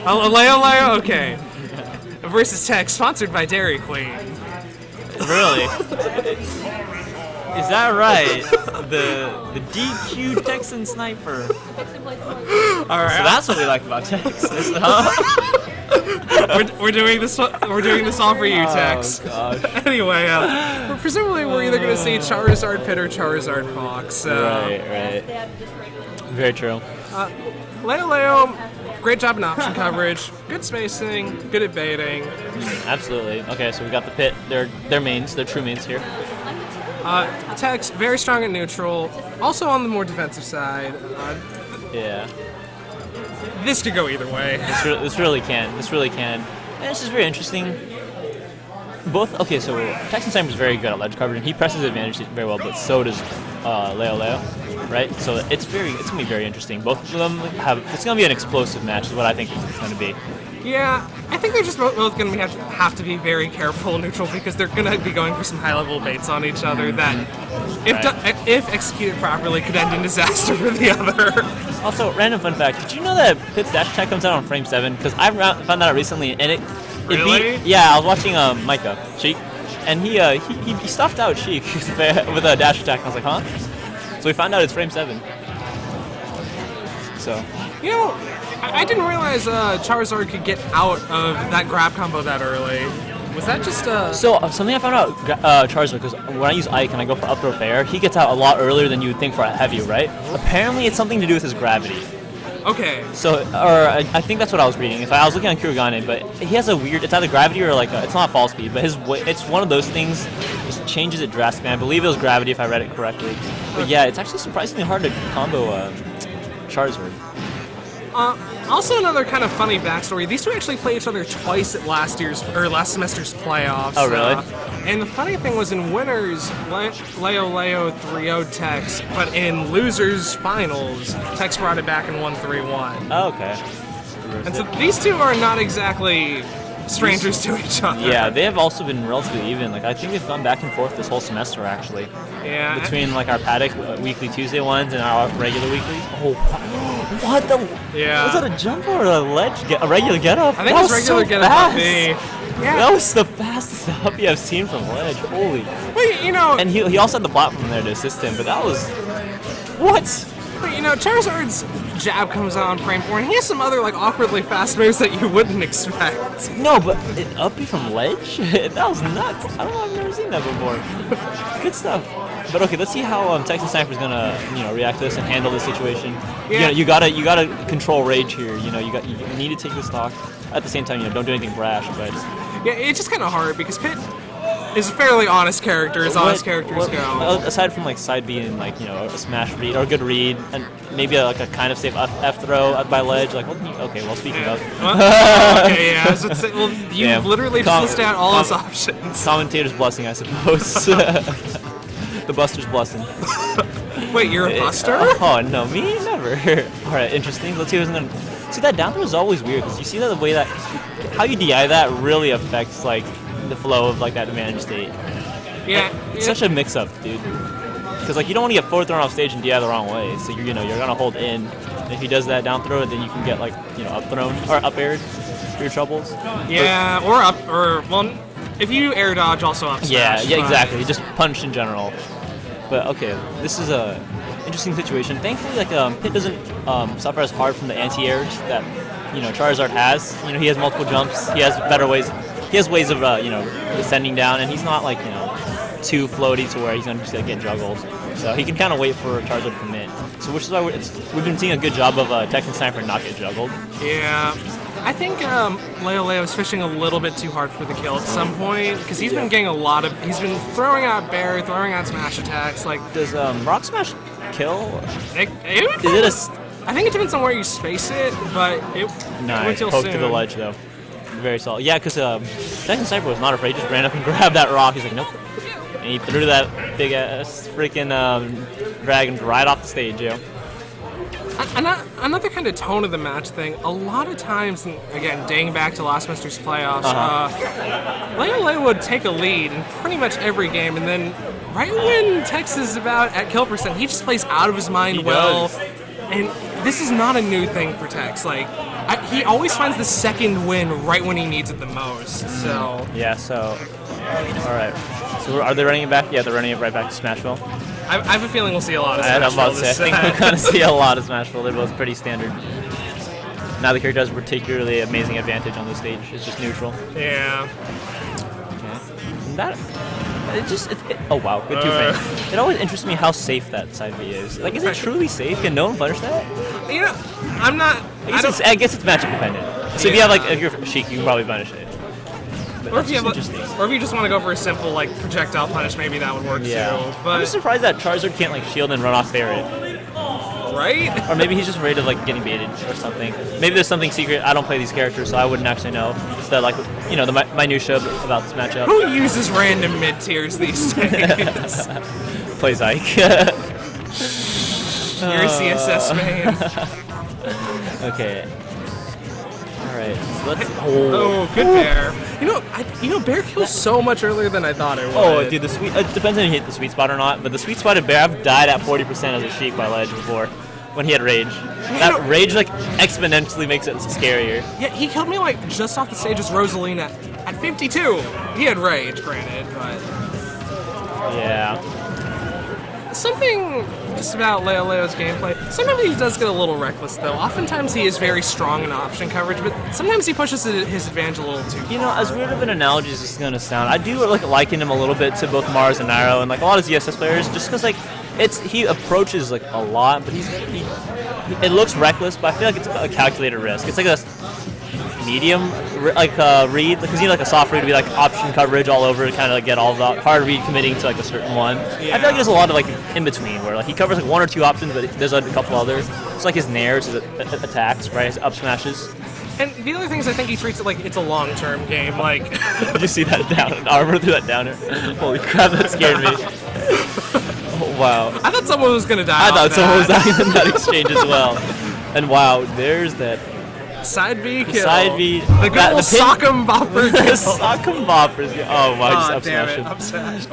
Oh, Leo, okay. Versus Tex, sponsored by Dairy Queen. Really? Is that right? The DQ Texan sniper. All right. So that's what we like about Texas, huh? we're doing this. We're doing this all for you, Tex. Oh gosh. Anyway, presumably we're either going to see Charizard Pit or Charizard Fox. Right. Very true. Leo, great job in option coverage. Good spacing. Good at baiting. Absolutely. Okay, so we got the Pit. They're mains. They're true mains here. Tex, very strong at neutral. Also on the more defensive side. Yeah. This could go either way. This really can. And this is very interesting. Okay, so Texan Sniper is very good at ledge coverage, and he presses advantage very well, but so does Leo, right? So it's gonna be very interesting. Both of them it's gonna be an explosive match, is what I think it's gonna be. Yeah, I think they're just both going to have to be very careful neutral because they're going to be going for some high-level baits on each other that, if executed properly, could end in disaster for the other. Also, random fun fact: did you know that Pit's dash attack comes out on frame 7? Because I found that out recently, and it Really? beat. Yeah, I was watching Micah Sheik, and he stuffed out Sheik with a dash attack. I was like, huh? So we found out it's frame 7. So. You know, I didn't realize Charizard could get out of that grab combo that early. Was that just So something I found out Charizard, because when I use Ike and I go for up throw fair, he gets out a lot earlier than you would think for a heavy, right? Apparently it's something to do with his gravity. Okay. So, I think that's what I was reading. If I was looking on Kurugane, but he has a weird, it's either gravity or it's not fall speed, but it's one of those things, just changes it drastically. I believe it was gravity if I read it correctly. But yeah, it's actually surprisingly hard to combo Charizard. Also, another kind of funny backstory. These two actually played each other twice at last semester's playoffs. Oh, really? And the funny thing was, in winners, Leo 3-0'd Tex, but in losers finals, Tex brought it back and won 3-1. Oh, okay. And so these two are not exactly strangers to each other. Yeah, they have also been relatively even. Like, I think they've gone back and forth this whole semester, actually. Yeah. Between our Paddock weekly Tuesday ones and our regular weeklies. Oh, what the? Yeah. Was that a jump or a ledge? A regular get up? I think it's regular get up. Yeah. That was the fastest up I've seen from ledge. Holy. Well, you know. And he also had the platform there to assist him, but that was. What? But, you know, Charizard's jab comes out on frame 4, and he has some other, awkwardly fast moves that you wouldn't expect. No, but up from ledge? That was nuts. I don't know, I've never seen that before. Good stuff. But okay, let's see how Texan Sniper's gonna, react to this and handle this situation. Yeah. You gotta control rage here. You need to take the stock. At the same time, don't do anything brash. But yeah, it's just kind of hard because Pit is a fairly honest character, as honest characters go. Aside from side B and a smash read or a good read, and maybe a kind of safe F throw by ledge. Speaking of. Okay, yeah. So you've literally just listed out all his options. Commentator's blessing, I suppose. The Buster's blessing. Wait, you're a Buster? Oh no, me never. All right, interesting. Let's see who's gonna. See, that down throw is always weird because you see that the way that how you DI that really affects the flow of that advantage state. Yeah, it's such a mix-up, dude. Because you don't want to get forward thrown off stage and DI the wrong way. So you're gonna hold in. And if he does that down throw, then you can get up thrown or up aired for your troubles. Yeah, if you air dodge, also up smash. Yeah, exactly. Just punch in general. But okay, this is a interesting situation. Thankfully, Pit doesn't suffer as hard from the anti-airs that Charizard has. He has multiple jumps. He has better ways. He has ways of descending down, and he's not too floaty to where he's gonna just get juggled. So he can kind of wait for Charizard to commit. So which is why we've been seeing a good job of Texan Sniper not get juggled. Yeah. I think Leo's fishing a little bit too hard for the kill at some point because he's been getting he's been throwing out Bear, throwing out smash attacks. Does Rock Smash kill? I think it depends on where you space it, but it went till poke soon. To the ledge though. Very solid. Yeah, because Texan Sniper was not afraid. Just ran up and grabbed that rock. He's like, nope. And he threw that big ass freaking dragon right off the stage, yo. Another kind of tone of the match thing, a lot of times, and again, dating back to last semester's playoffs, Leo would take a lead in pretty much every game, and then right when Tex is about at kill percent, he just plays out of his mind well. And this is not a new thing for Tex. he always finds the second win right when he needs it the most. So Yeah. So, all right. So are they running it back? Yeah, they're running it right back to Smashville. I have a feeling we'll see a lot of I'm Smashville about to say, I this think we're going to see a lot of Smashville. They're both pretty standard. Now the character has a particularly amazing advantage on the stage. It's just neutral. Yeah. Okay. And that oh wow, good two frame. It always interests me how safe that side B is. Like, is it truly safe? Can no one punish that? You know, I'm not. I guess it's matchup dependent. So if you have like if you're Sheik, you can probably punish it. Or if you just want to go for a simple like projectile punish, maybe that would work too. But I'm just surprised that Charizard can't like shield and run off Ferret. Right? Or maybe he's just afraid of like getting baited or something. Maybe there's something secret. I don't play these characters, so I wouldn't actually know. Just the like the minutia about this matchup. Who uses random mid tiers these days? Plays Ike. You're a CSS main. Okay. All right. So let's. Oh, good bear. Bear kills so much earlier than I thought it would. Oh, dude, it depends on if you hit the sweet spot or not. But the sweet spotted bear, I've died at 40% as a Sheik by ledge before. When he had rage. That rage like exponentially makes it scarier. Yeah, he killed me like just off the stage as Rosalina at 52. He had rage, granted, but yeah. Something just about Leo's gameplay. Sometimes he does get a little reckless, though. Oftentimes he is very strong in option coverage, but sometimes he pushes his advantage a little too far. As weird of an analogy as this is gonna sound, I do like liken him a little bit to both Mars and Nairo and like a lot of ZSS players, just because like he approaches like a lot, but it looks reckless, but I feel like it's a calculated risk. It's like a medium read, because like a soft read would be like option coverage all over to kind of like get all the hard read committing to like a certain one. Yeah. I feel like there's a lot of like in between where like he covers like one or two options, but there's a couple others. It's like his nairs, his attacks, right? His up smashes. And the other thing is I think he treats it like it's a long-term game. Like, did you see that down armor through that downer? Holy crap, that scared me. Oh, wow. I thought someone was gonna die. I thought someone was dying in that exchange as well. And wow, there's that. Side B kill. Side B. The good old sock'em bopper kill. Sock'em boppers. Oh my, just up damn smash it. Up smash.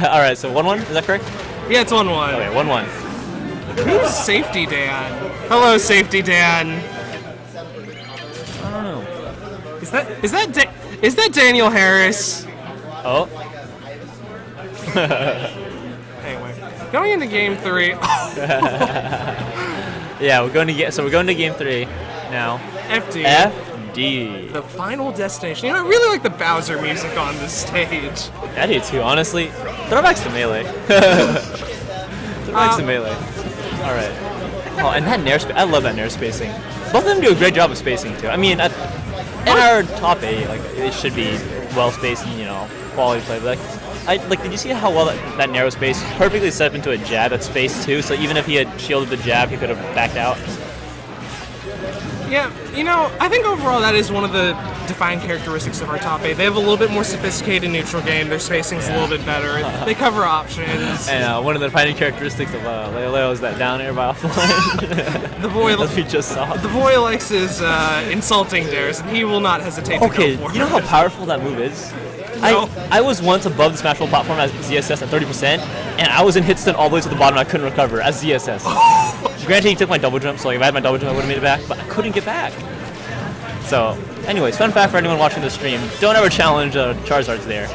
Alright, so 1-1, is that correct? Yeah, it's 1-1. Okay, 1-1. Who's Safety Dan? Hello, Safety Dan. I don't know. Is that Daniel Harris? Oh. Anyway, going into game 3. Yeah, we're going to game 3 now. FD. The final destination. I really like the Bowser music on this stage. I do too, honestly. Throwbacks to Melee. Throwbacks to Melee. Alright. Oh, and that nair I love that nair spacing. Both of them do a great job of spacing too. I mean, in our top 8, like it should be well spaced and quality play. But did you see how well that narrow space perfectly set up into a jab at space too? So even if he had shielded the jab, he could have backed out. Yeah, I think overall that is one of the defining characteristics of our top 8. They have a little bit more sophisticated neutral game. Their spacing's a little bit better. They cover options. And one of the defining characteristics of Leo is that down air by off the line. The boy, as we just saw. The boy likes his insulting dares, and he will not hesitate to go for it. Okay, you know how powerful that move is? No. I was once above the Smashville platform as ZSS at 30%, and I was in hit stun all the way to the bottom. I couldn't recover as ZSS. Granted, he took my double jump, so if I had my double jump, I would have made it back, but I couldn't get back. So, anyways, fun fact for anyone watching the stream: don't ever challenge Charizard's there,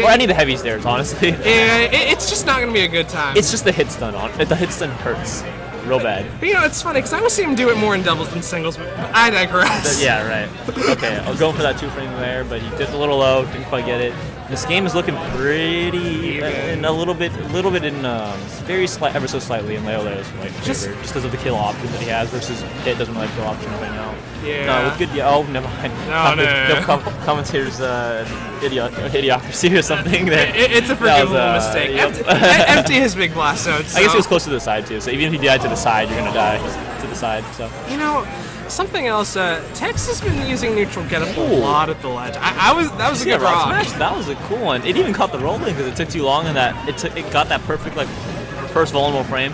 or any of the heavy stairs, honestly. Yeah, it's just not gonna be a good time. It's just the hit stun on it. The hit stun hurts real bad. But it's funny because I would see him do it more in doubles than singles, but I digress. Yeah, right. Okay, I was going for that 2-frame there, but he dipped a little low, didn't quite get it. This game is looking pretty, and a little bit in ever so slightly in Leo's favor, just because of the kill option that he has versus Hit doesn't really have kill option right now. Yeah. No, with good. Oh, never mind. No. Commentators idiocracy or something. It's a forgivable mistake. Empty his big blast notes. So. I guess he was close to the side too. So even if you died to the side, you're gonna die to the side. So. Something else. Tex has been using neutral getup a lot at the ledge. That was a good rock. Smash. That was a cool one. It even caught the rolling because it took too long, and it got that perfect first vulnerable frame.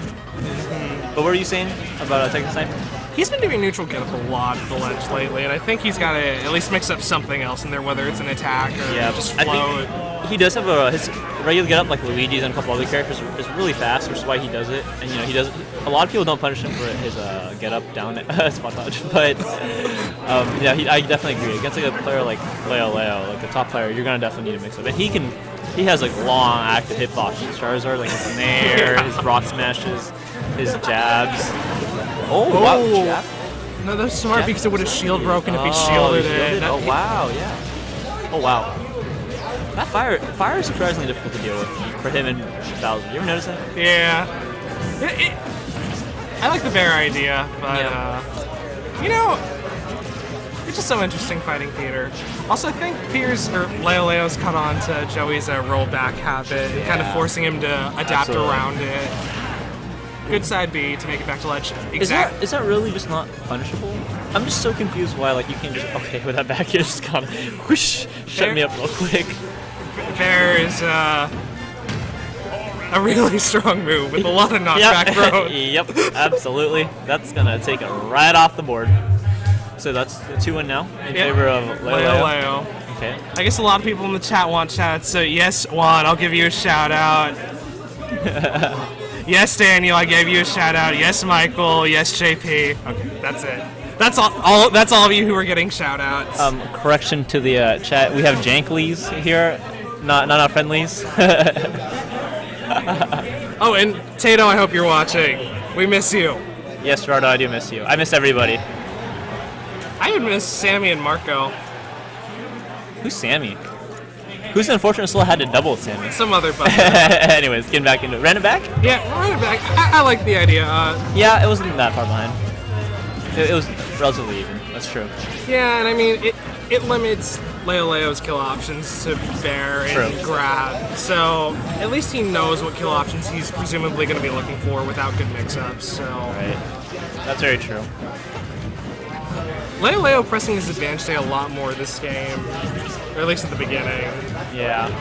But what were you saying about Texan side? He's been doing neutral get up a lot at the ledge lately, and I think he's got to at least mix up something else in there, whether it's an attack or just float. I think he does have his regular get up, like Luigi's and a couple other characters, is really fast, which is why he does it. And he does. A lot of people don't punish him for his get up down spot dodge, but I definitely agree. Against like a player like Leo, like a top player, you're gonna definitely need to mix up. And he has like long active hitboxes. Charizard, like his nair, his rock smashes, his jabs. Oh, wow. Jab? No, that's smart because it would have shield broken if he shielded it. Oh, wow, yeah. Oh, wow. That fire is surprisingly difficult to deal with for him and Bowser. You ever notice that? Yeah. I like the bear idea, but, it's just so interesting fighting Peter. Also, I think Leo's caught on to Joey's rollback habit, kind of forcing him to adapt around it. Good side B to make it back to ledge. Is that really just not punishable? I'm just so confused why you can't just with that back here just kind of whoosh shut me up real quick. There is a really strong move with a lot of knockback growth. Yep, absolutely. That's gonna take it right off the board. So that's 2-1 now in favor of Leo. Okay. I guess a lot of people in the chat want shout-outs, so yes, Juan, I'll give you a shout-out. Yes, Daniel, I gave you a shout-out. Yes, Michael. Yes, JP. Okay, that's it. That's all. That's all of you who are getting shout-outs. Correction to the chat. We have Jankleys here, not our friendlies. Oh, and Tato, I hope you're watching. We miss you. Yes, Gerardo, I do miss you. I miss everybody. I would miss Sammy and Marco. Who's Sammy? Who's the unfortunate soul had to double with Sammy? Some other button. Anyways, getting back into it. Ran it back? Yeah, ran it back. I like the idea. Yeah, it wasn't that far behind. It was relatively even. That's true. Yeah, and I mean, it limits Leo's kill options to bear and grab. So at least he knows what kill options he's presumably going to be looking for without good mix-ups. So. Right. That's very true. Leo pressing his advantage day a lot more this game, or at least at the beginning. Yeah.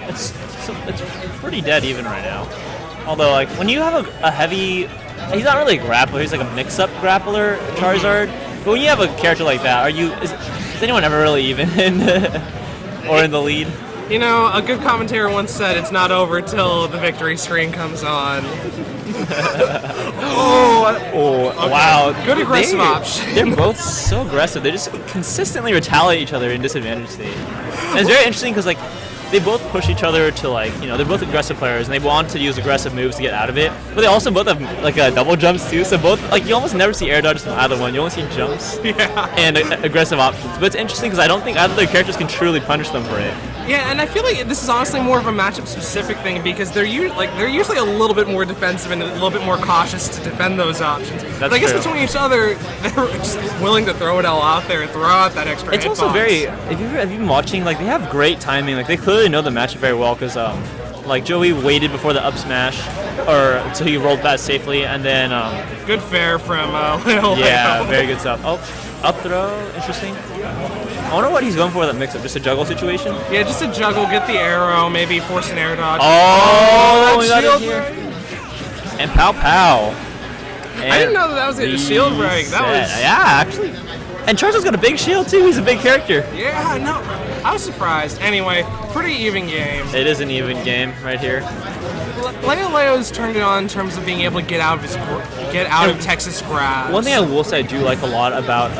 It's pretty dead even right now. Although, when you have a heavy... He's not really a grappler, he's like a mix-up grappler, Charizard. But when you have a character like that, is anyone ever really even or in the lead? You know, a good commentator once said it's not over till the victory screen comes on. Okay. Wow. Good aggressive option. They're both so aggressive. They just consistently retaliate each other in disadvantage state. And it's very interesting because, they both push each other to, they're both aggressive players, and they want to use aggressive moves to get out of it. But they also both have, double jumps, too. So both, you almost never see air dodges from either one. You only see jumps and aggressive options. But it's interesting because I don't think either of their characters can truly punish them for it. Yeah, and I feel like this is honestly more of a matchup-specific thing because they're usually a little bit more defensive and a little bit more cautious to defend those options. But I guess between each other, they're just willing to throw it all out there and throw out that extra It's also very... If you've been watching, they have great timing. They clearly know the matchup very well because, Joey waited before the up smash until he rolled past safely, and then... good fair from Leo. Yeah, very good stuff. Oh, up throw. Interesting. I wonder what he's going for with that mix-up. Just a juggle situation? Yeah, just a juggle, get the arrow, maybe force an air dodge. Oh, we got it here. And pow pow. And I didn't know that was a shield break. That was... Yeah, actually. And Charizard's got a big shield, too. He's a big character. Yeah, no, I was surprised. Anyway, pretty even game. It is an even game right here. Leo's turned it on in terms of being able to get out of Texas grabs. One thing I will say I do like a lot about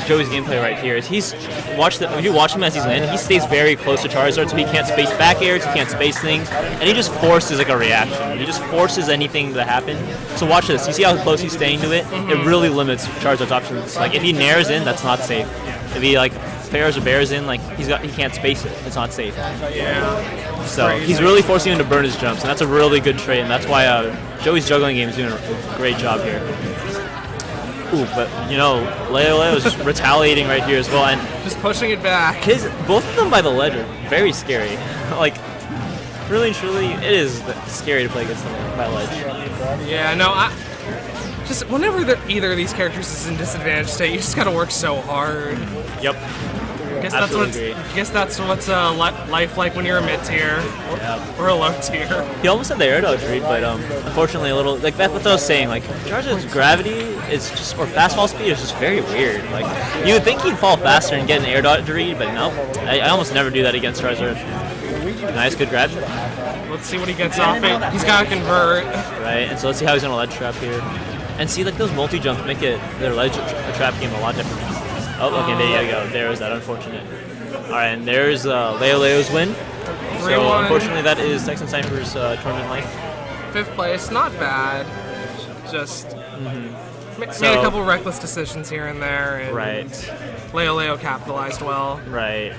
Joey's gameplay right here is if you watch him as he's landing, he stays very close to Charizard, so he can't space back airs, he can't space things, and he just forces a reaction. He just forces anything to happen. So watch this. You see how close he's staying to it? Mm-hmm. It really limits Charizard's options. If he nairs in, that's not safe. If he pairs or bears in, he can't space it. It's not safe. Yeah. So he's really forcing him to burn his jumps, and that's a really good trait, and that's why Joey's juggling game is doing a great job here. Ooh, but Leo is just retaliating right here as well, and just pushing it back. Both of them by the ledge are very scary. Really and truly, it is scary to play against them by ledge. Yeah, no, just whenever either of these characters is in disadvantage state, you just gotta work so hard. Yep. Guess that's what's life like when you're a mid tier or a low tier. He almost had the air dodge read, but unfortunately a little like that's what I was saying. Like Charizard's gravity is just or fast fall speed is just very weird. Like you would think he'd fall faster and get an air dodge read, but no. I almost never do that against Charizard. Nice, good grab. Let's see what he gets off it. He's got to convert. Right, and so let's see how he's gonna ledge trap here. And see, like those multi jumps make their ledge trap game a lot different. Oh, okay, there you go. There's that unfortunate. All right, and there's Leo's win. So unfortunately, that is Texan Cypher's tournament life. 5th place, not bad. Just made a couple reckless decisions here and there. And right. Leo capitalized well. Right.